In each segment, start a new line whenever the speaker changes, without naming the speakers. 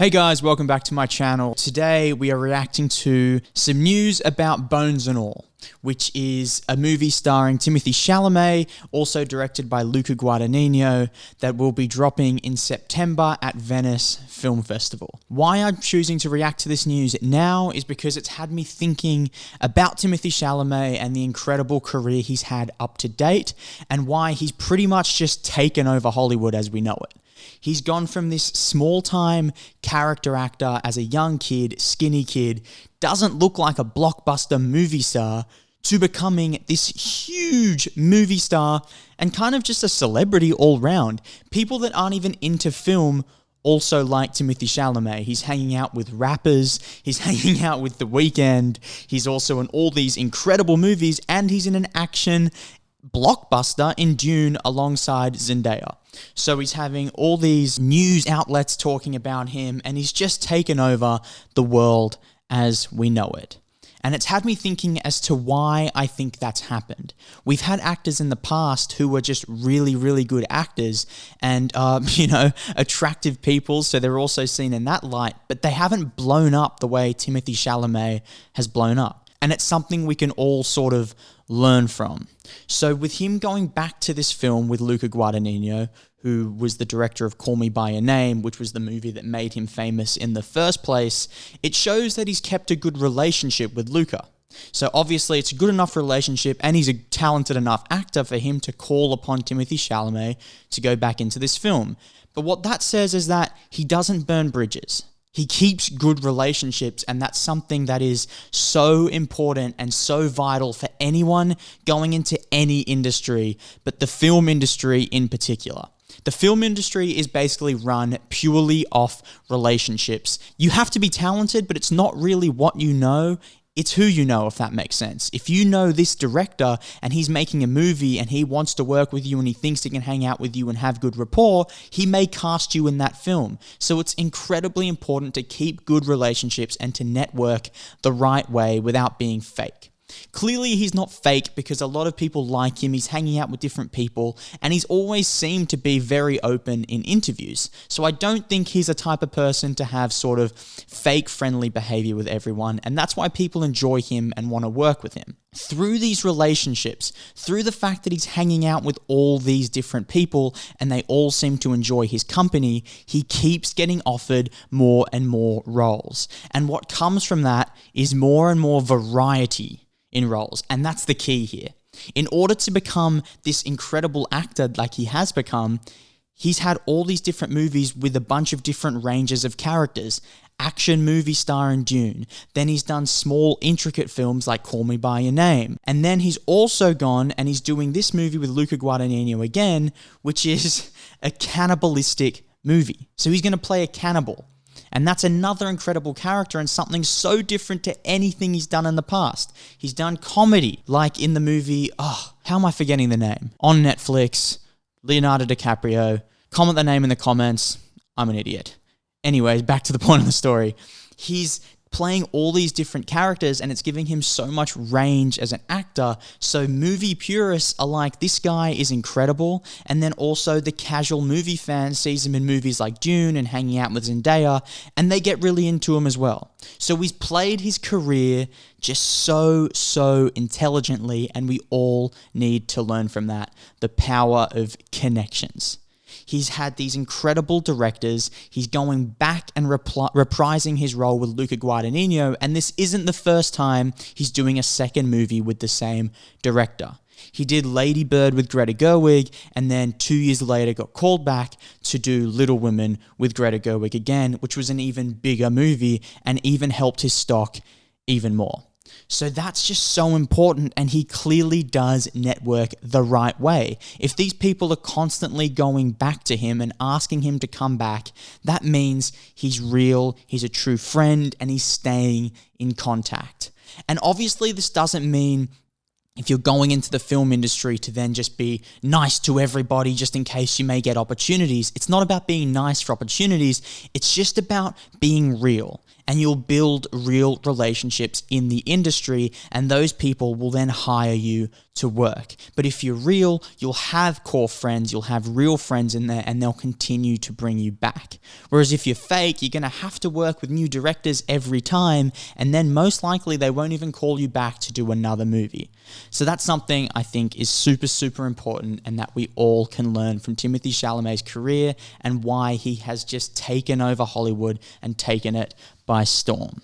Hey guys, welcome back to my channel. Today we are reacting to some news about Bones and All, which is a movie starring Timothee Chalamet, also directed by Luca Guadagnino, that will be dropping in September at Venice Film Festival. Why I'm choosing to react to this news now is because it's had me thinking about Timothee Chalamet and the incredible career he's had up to date, and why he's pretty much just taken over Hollywood as we know it. He's gone from this small-time character actor as a young kid, skinny kid, doesn't look like a blockbuster movie star, to becoming this huge movie star and kind of just a celebrity all round. People that aren't even into film also like Timothee Chalamet. He's hanging out with rappers, he's hanging out with The Weeknd, he's also in all these incredible movies, and he's in an action blockbuster in Dune alongside Zendaya. So he's having all these news outlets talking about him, and he's just taken over the world as we know it. And it's had me thinking as to why I think that's happened. We've had actors in the past who were just really, really good actors and, attractive people, so they're also seen in that light, but they haven't blown up the way Timothee Chalamet has blown up. And it's something we can all sort of learn from. So with him going back to this film with Luca Guadagnino, who was the director of Call Me By Your Name, which was the movie that made him famous in the first place, it shows that he's kept a good relationship with Luca. So obviously it's a good enough relationship, and he's a talented enough actor for him to call upon Timothee Chalamet to go back into this film. But what that says is that he doesn't burn bridges. He keeps good relationships, and that's something that is so important and so vital for anyone going into any industry, but the film industry in particular. The film industry is basically run purely off relationships. You have to be talented, but it's not really what you know. It's who you know, if that makes sense. If you know this director and he's making a movie and he wants to work with you and he thinks he can hang out with you and have good rapport, he may cast you in that film. So it's incredibly important to keep good relationships and to network the right way without being fake. Clearly, he's not fake because a lot of people like him, he's hanging out with different people, and he's always seemed to be very open in interviews. So I don't think he's a type of person to have sort of fake friendly behavior with everyone, and that's why people enjoy him and want to work with him. Through these relationships, through the fact that he's hanging out with all these different people and they all seem to enjoy his company, he keeps getting offered more and more roles. And what comes from that is more and more variety in roles, and that's the key here. In order to become this incredible actor like he has become, he's had all these different movies with a bunch of different ranges of characters. Action movie star in Dune. Then he's done small, intricate films like Call Me By Your Name. And then he's also gone and he's doing this movie with Luca Guadagnino again, which is a cannibalistic movie. So he's going to play a cannibal. And that's another incredible character and something so different to anything he's done in the past. He's done comedy, like in the movie, how am I forgetting the name? On Netflix, Leonardo DiCaprio. Comment the name in the comments. I'm an idiot. Anyways, back to the point of the story. He's playing all these different characters and it's giving him so much range as an actor. So movie purists are like, this guy is incredible. And then also the casual movie fan sees him in movies like Dune and hanging out with Zendaya, and they get really into him as well. So he's played his career just so intelligently, and we all need to learn from that. The power of connections. He's had these incredible directors. He's going back and reprising his role with Luca Guadagnino, and this isn't the first time he's doing a second movie with the same director. He did Lady Bird with Greta Gerwig, and then 2 years later got called back to do Little Women with Greta Gerwig again, which was an even bigger movie and even helped his stock even more. So that's just so important, and he clearly does network the right way. If these people are constantly going back to him and asking him to come back, that means he's real, he's a true friend, and he's staying in contact. And obviously this doesn't mean if you're going into the film industry to then just be nice to everybody just in case you may get opportunities. It's not about being nice for opportunities. It's just about being real and you'll build real relationships in the industry, and those people will then hire you to work. But if you're real, you'll have core friends, you'll have real friends in there, and they'll continue to bring you back. Whereas if you're fake, you're going to have to work with new directors every time, and then most likely they won't even call you back to do another movie. So that's something I think is super, super important, and that we all can learn from Timothee Chalamet's career and why he has just taken over Hollywood and taken it by storm.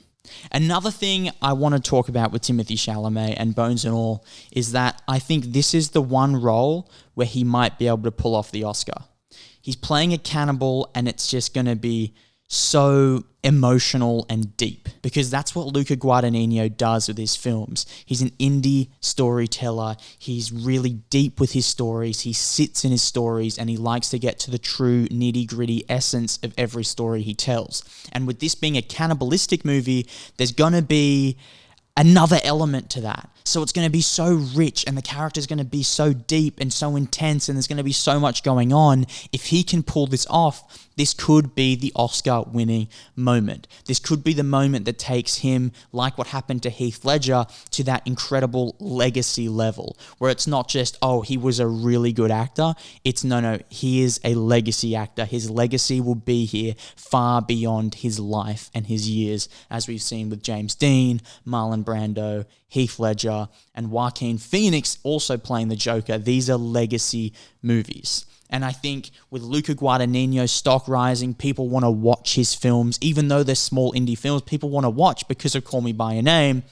Another thing I want to talk about with Timothee Chalamet and Bones and All is that I think this is the one role where he might be able to pull off the Oscar. He's playing a cannibal, and it's just going to be so emotional and deep, because that's what Luca Guadagnino does with his films. He's an indie storyteller. He's really deep with his stories. He sits in his stories, and he likes to get to the true nitty-gritty essence of every story he tells. And with this being a cannibalistic movie, there's going to be another element to that. So it's going to be so rich, and the character's going to be so deep and so intense, and there's going to be so much going on. If he can pull this off, this could be the Oscar-winning moment. This could be the moment that takes him, like what happened to Heath Ledger, to that incredible legacy level, where it's not just, oh, he was a really good actor. It's, no, he is a legacy actor. His legacy will be here far beyond his life and his years, as we've seen with James Dean, Marlon Brando, Heath Ledger, and Joaquin Phoenix also playing the Joker. These are legacy movies. And I think with Luca Guadagnino's stock rising, people want to watch his films. Even though they're small indie films, people want to watch because of Call Me By Your Name.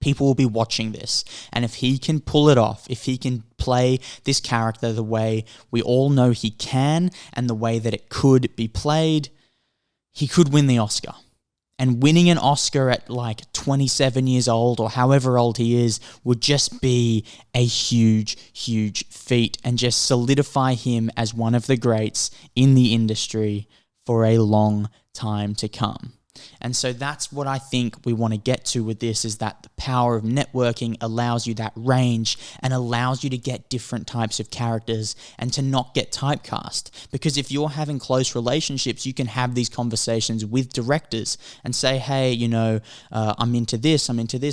People will be watching this. And if he can pull it off, if he can play this character the way we all know he can and the way that it could be played, he could win the Oscar. And winning an Oscar at like 27 years old or however old he is would just be a huge, huge feat, and just solidify him as one of the greats in the industry for a long time to come. And so that's what I think we want to get to with this, is that the power of networking allows you that range and allows you to get different types of characters and to not get typecast. Because if you're having close relationships, you can have these conversations with directors and say, hey, I'm into this.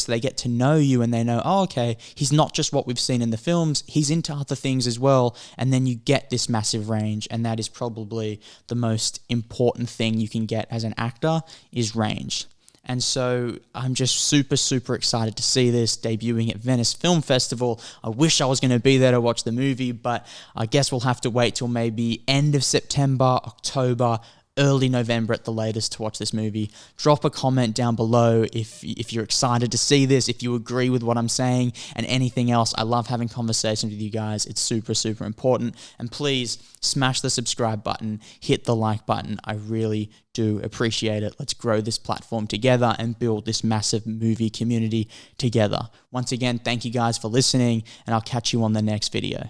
They get to know you, and they know, oh, okay, he's not just what we've seen in the films, he's into other things as well. And then you get this massive range, and that is probably the most important thing you can get as an actor, is range. And so I'm just super, super excited to see this debuting at Venice Film Festival. I wish I was going to be there to watch the movie, but I guess we'll have to wait till maybe end of September, October, early November at the latest to watch this movie. Drop a comment down below if you're excited to see this, if you agree with what I'm saying, and anything else. I love having conversations with you guys. It's super, super important. And please smash the subscribe button, hit the like button. I really do appreciate it. Let's grow this platform together and build this massive movie community together. Once again, thank you guys for listening, and I'll catch you on the next video.